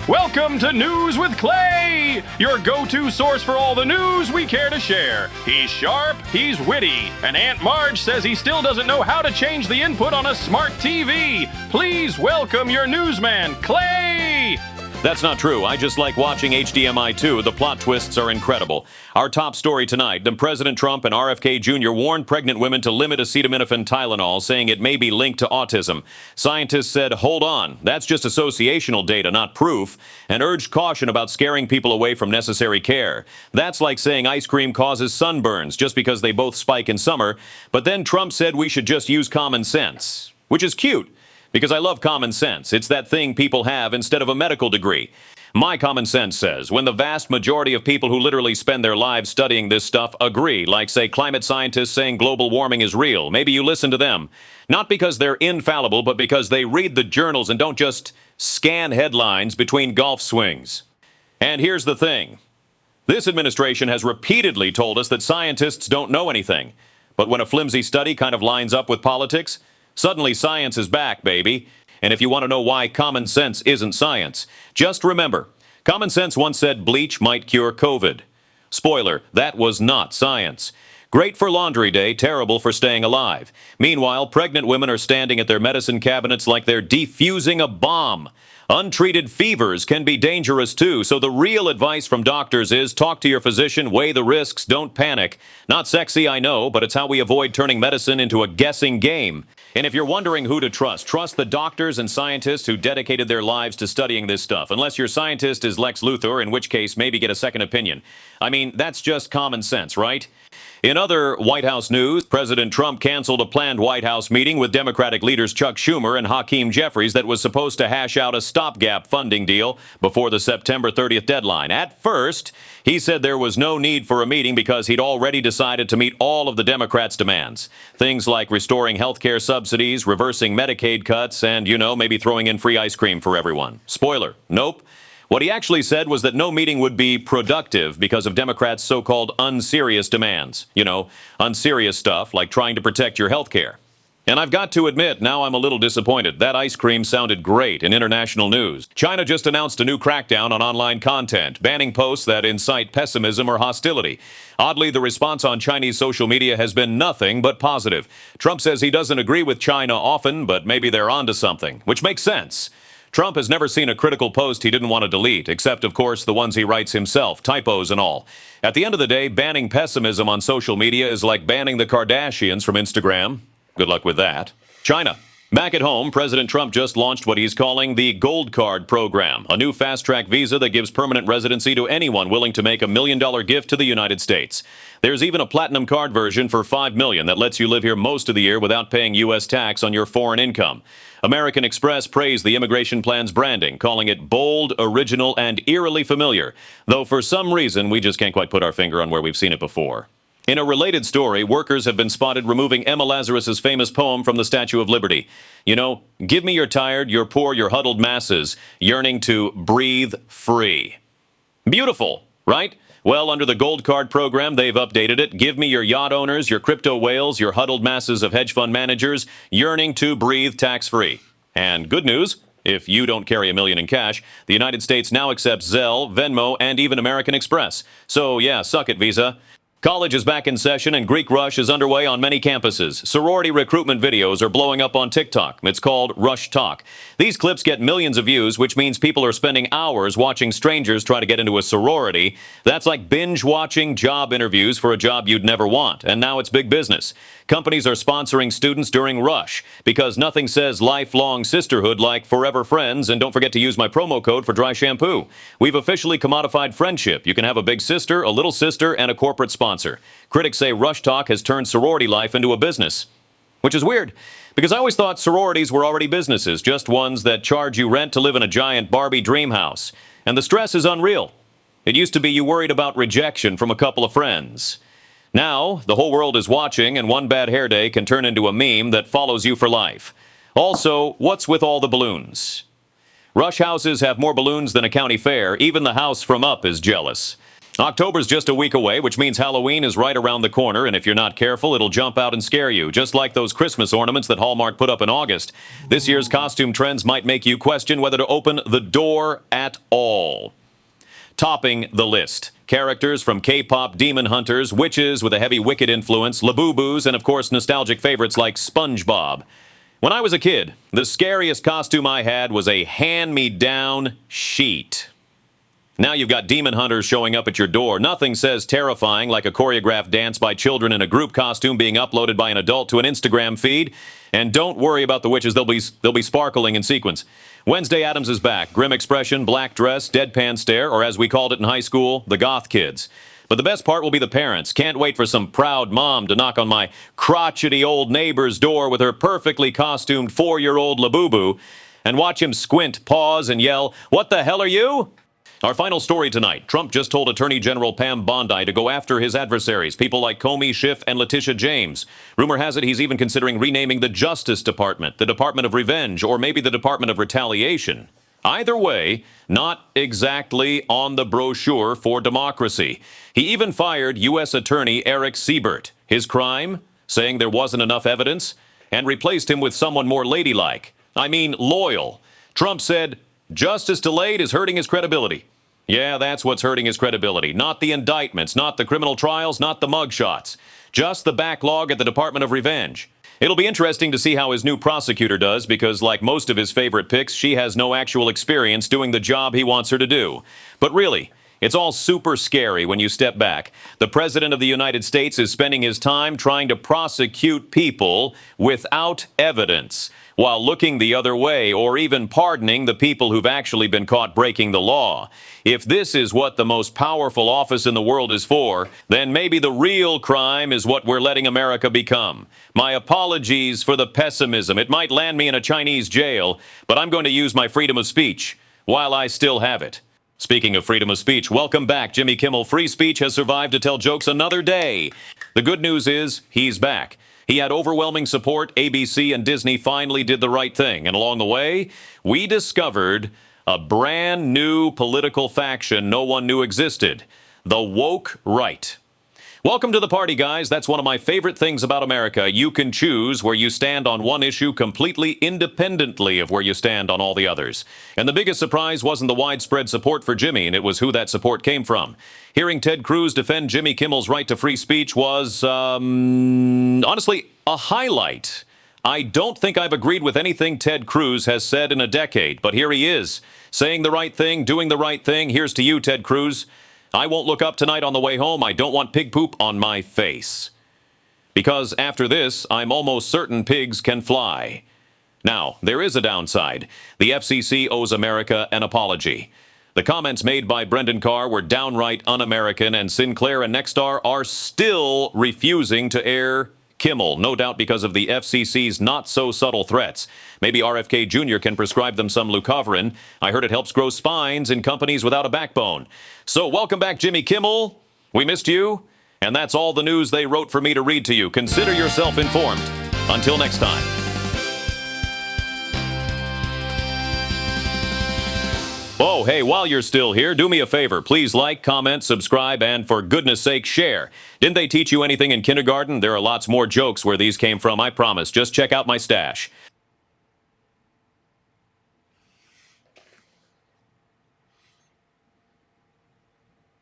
Welcome to News with Clay, your go-to source for all the news we care to share. He's sharp, he's witty, and Aunt Marge says he still doesn't know how to change the input on a smart TV. Please welcome your newsman, Clay! That's not true. I just like watching HDMI 2. The plot twists are incredible. Our top story tonight, President Trump and RFK Jr. warned pregnant women to limit acetaminophen Tylenol, saying it may be linked to autism. Scientists said, hold on, that's just associational data, not proof, and urged caution about scaring people away from necessary care. That's like saying ice cream causes sunburns just because they both spike in summer, but then Trump said we should just use common sense, which is cute. Because I love common sense. It's that thing people have instead of a medical degree. My common sense says when the vast majority of people who literally spend their lives studying this stuff agree, like, say, climate scientists saying global warming is real, maybe you listen to them. Not because they're infallible, but because they read the journals and don't just scan headlines between golf swings. And here's the thing. This administration has repeatedly told us that scientists don't know anything. But when a flimsy study kind of lines up with politics, suddenly science is back, baby. And if you want to know why common sense isn't science, just remember, common sense once said bleach might cure COVID. Spoiler, that was not science. Great for laundry day, terrible for staying alive. Meanwhile, pregnant women are standing at their medicine cabinets like they're defusing a bomb. Untreated fevers can be dangerous too, so the real advice from doctors is talk to your physician, weigh the risks, don't panic. Not sexy, I know, but it's how we avoid turning medicine into a guessing game. And if you're wondering who to trust the doctors and scientists who dedicated their lives to studying this stuff. Unless your scientist is Lex Luthor, in which case maybe get a second opinion. I mean, that's just common sense, right? In other White House news, President Trump canceled a planned White House meeting with Democratic leaders Chuck Schumer and Hakeem Jeffries that was supposed to hash out a stopgap funding deal before the September 30th deadline. At first, he said there was no need for a meeting because he'd already decided to meet all of the Democrats' demands. Things like restoring health care subsidies, reversing Medicaid cuts, and, maybe throwing in free ice cream for everyone. Spoiler, nope. What he actually said was that no meeting would be productive because of Democrats' so-called unserious demands. Unserious stuff like trying to protect your health care. And I've got to admit, now I'm a little disappointed. That ice cream sounded great in international news. China just announced a new crackdown on online content, banning posts that incite pessimism or hostility. Oddly, the response on Chinese social media has been nothing but positive. Trump says he doesn't agree with China often, but maybe they're onto something, which makes sense. Trump has never seen a critical post he didn't want to delete, except, of course, the ones he writes himself, typos and all. At the end of the day, banning pessimism on social media is like banning the Kardashians from Instagram. Good luck with that. China. Back at home, President Trump just launched what he's calling the Gold Card program, a new fast-track visa that gives permanent residency to anyone willing to make $1 million gift to the United States. There's even a platinum card version for $5 million that lets you live here most of the year without paying U.S. tax on your foreign income. American Express praised the immigration plan's branding, calling it bold, original, and eerily familiar, though for some reason we just can't quite put our finger on where we've seen it before. In a related story, workers have been spotted removing Emma Lazarus's famous poem from the Statue of Liberty. Give me your tired, your poor, your huddled masses, yearning to breathe free. Beautiful, right? Well, under the Gold Card program, they've updated it. Give me your yacht owners, your crypto whales, your huddled masses of hedge fund managers, yearning to breathe tax-free. And good news, if you don't carry $1 million in cash, the United States now accepts Zelle, Venmo, and even American Express. So yeah, suck it, Visa. College is back in session and Greek Rush is underway on many campuses. Sorority recruitment videos are blowing up on TikTok. It's called Rush Talk. These clips get millions of views, which means people are spending hours watching strangers try to get into a sorority. That's like binge-watching job interviews for a job you'd never want. And now it's big business. Companies are sponsoring students during Rush because nothing says lifelong sisterhood like forever friends, and don't forget to use my promo code for dry shampoo. We've officially commodified friendship. You can have a big sister, a little sister, and a corporate sponsor. Critics say Rush Talk has turned sorority life into a business. Which is weird, because I always thought sororities were already businesses, just ones that charge you rent to live in a giant Barbie dream house. And the stress is unreal. It used to be you worried about rejection from a couple of friends. Now, the whole world is watching, and one bad hair day can turn into a meme that follows you for life. Also, what's with all the balloons? Rush houses have more balloons than a county fair. Even the house from Up is jealous. October's just a week away, which means Halloween is right around the corner, and if you're not careful, it'll jump out and scare you, just like those Christmas ornaments that Hallmark put up in August. This year's costume trends might make you question whether to open the door at all. Topping the list, characters from K-pop demon hunters, witches with a heavy Wicked influence, Labubus, and of course nostalgic favorites like SpongeBob. When I was a kid, the scariest costume I had was a hand-me-down sheet. Now you've got demon hunters showing up at your door. Nothing says terrifying like a choreographed dance by children in a group costume being uploaded by an adult to an Instagram feed. And don't worry about the witches, they'll be sparkling in sequence. Wednesday Addams is back. Grim expression, black dress, deadpan stare, or as we called it in high school, the goth kids. But the best part will be the parents. Can't wait for some proud mom to knock on my crotchety old neighbor's door with her perfectly costumed 4-year-old Labubu and watch him squint, pause, and yell, "What the hell are you?" Our final story tonight. Trump just told Attorney General Pam Bondi to go after his adversaries, people like Comey, Schiff, and Letitia James. Rumor has it he's even considering renaming the Justice Department, the Department of Revenge, or maybe the Department of Retaliation. Either way, not exactly on the brochure for democracy. He even fired U.S. Attorney Eric Siebert. His crime? Saying there wasn't enough evidence, and replaced him with someone more ladylike. I mean, loyal. Trump said, "Justice delayed is hurting his credibility." Yeah, that's what's hurting his credibility. Not the indictments, not the criminal trials, not the mugshots. Just the backlog at the Department of Revenge. It'll be interesting to see how his new prosecutor does because, like most of his favorite picks, she has no actual experience doing the job he wants her to do. But really, it's all super scary when you step back. The President of the United States is spending his time trying to prosecute people without evidence, while looking the other way or even pardoning the people who've actually been caught breaking the law. If this is what the most powerful office in the world is for, then maybe the real crime is what we're letting America become. My apologies for the pessimism. It might land me in a Chinese jail, but I'm going to use my freedom of speech while I still have it. Speaking of freedom of speech, welcome back, Jimmy Kimmel. Free speech has survived to tell jokes another day. The good news is he's back. He had overwhelming support. ABC and Disney finally did the right thing. And along the way, we discovered a brand new political faction no one knew existed. The woke right. Welcome to the party, guys. That's one of my favorite things about America. You can choose where you stand on one issue completely independently of where you stand on all the others. And the biggest surprise wasn't the widespread support for Jimmy, and it was who that support came from. Hearing Ted Cruz defend Jimmy Kimmel's right to free speech was, honestly, a highlight. I don't think I've agreed with anything Ted Cruz has said in a decade, but here he is, saying the right thing, doing the right thing. Here's to you, Ted Cruz. I won't look up tonight on the way home. I don't want pig poop on my face. Because after this, I'm almost certain pigs can fly. Now, there is a downside. The FCC owes America an apology. The comments made by Brendan Carr were downright un-American, and Sinclair and Nexstar are still refusing to air Kimmel, no doubt because of the FCC's not-so-subtle threats. Maybe RFK Jr. can prescribe them some Leucovorin. I heard it helps grow spines in companies without a backbone. So welcome back, Jimmy Kimmel. We missed you. And that's all the news they wrote for me to read to you. Consider yourself informed. Until next time. Oh, hey, while you're still here, do me a favor. Please like, comment, subscribe, and for goodness sake, share. Didn't they teach you anything in kindergarten? There are lots more jokes where these came from, I promise. Just check out my stash.